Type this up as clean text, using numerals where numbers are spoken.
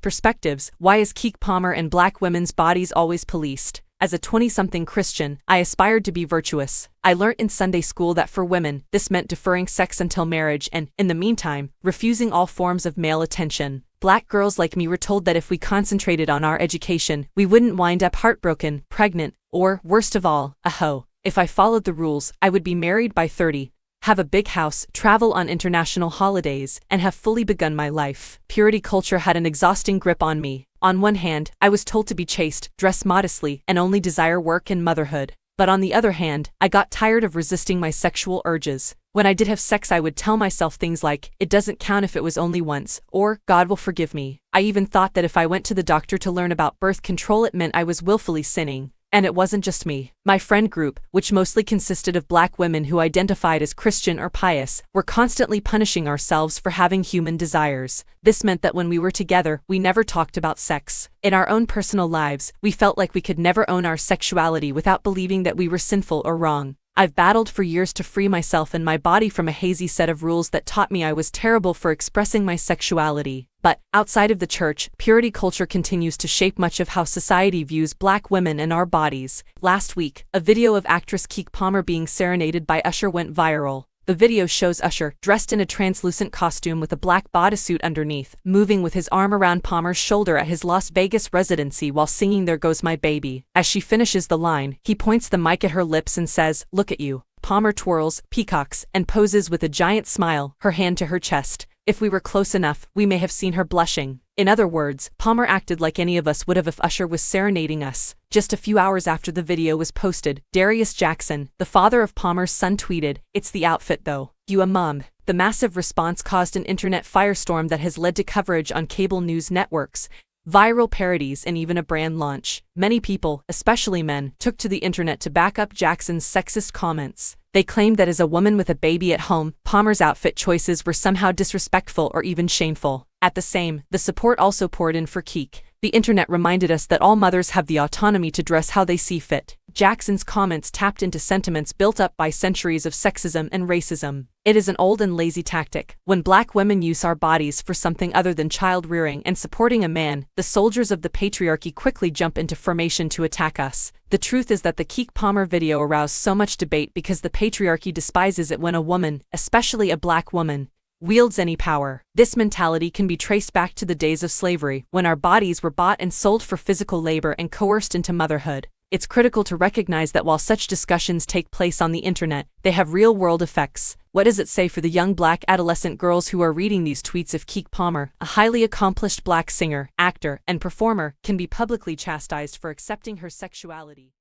Perspectives. Why is Keke Palmer and black women's bodies always policed? As a 20-something Christian, I aspired to be virtuous. I learnt in Sunday school that for women, this meant deferring sex until marriage and, in the meantime, refusing all forms of male attention. Black girls like me were told that if we concentrated on our education, we wouldn't wind up heartbroken, pregnant, or, worst of all, a hoe. If I followed the rules, I would be married by 30. Have a big house, travel on international holidays, and have fully begun my life. Purity culture had an exhausting grip on me. On one hand, I was told to be chaste, dress modestly, and only desire work and motherhood. But on the other hand, I got tired of resisting my sexual urges. When I did have sex, I would tell myself things like, it doesn't count if it was only once, or, God will forgive me. I even thought that if I went to the doctor to learn about birth control, it meant I was willfully sinning. And it wasn't just me. My friend group, which mostly consisted of black women who identified as Christian or pious, were constantly punishing ourselves for having human desires. This meant that when we were together, we never talked about sex. In our own personal lives, we felt like we could never own our sexuality without believing that we were sinful or wrong. I've battled for years to free myself and my body from a hazy set of rules that taught me I was terrible for expressing my sexuality. But, outside of the church, purity culture continues to shape much of how society views black women and our bodies. Last week, a video of actress Keke Palmer being serenaded by Usher went viral. The video shows Usher, dressed in a translucent costume with a black bodysuit underneath, moving with his arm around Palmer's shoulder at his Las Vegas residency while singing There Goes My Baby. As she finishes the line, he points the mic at her lips and says, "Look at you." Palmer twirls, peacocks, and poses with a giant smile, her hand to her chest. If we were close enough, we may have seen her blushing. In other words, Palmer acted like any of us would have if Usher was serenading us. Just a few hours after the video was posted, Darius Jackson, the father of Palmer's son, tweeted, "It's the outfit though. You a mom." The massive response caused an internet firestorm that has led to coverage on cable news networks, viral parodies, and even a brand launch. Many people, especially men, took to the internet to back up Jackson's sexist comments. They claimed that as a woman with a baby at home, Palmer's outfit choices were somehow disrespectful or even shameful. The support also poured in for Keke. The internet reminded us that all mothers have the autonomy to dress how they see fit. Jackson's comments tapped into sentiments built up by centuries of sexism and racism. It is an old and lazy tactic. When black women use our bodies for something other than child-rearing and supporting a man, the soldiers of the patriarchy quickly jump into formation to attack us. The truth is that the Keke Palmer video aroused so much debate because the patriarchy despises it when a woman, especially a black woman, wields any power. This mentality can be traced back to the days of slavery, when our bodies were bought and sold for physical labor and coerced into motherhood. It's critical to recognize that while such discussions take place on the internet, they have real-world effects. What does it say for the young black adolescent girls who are reading these tweets if Keke Palmer, a highly accomplished black singer, actor, and performer, can be publicly chastised for accepting her sexuality?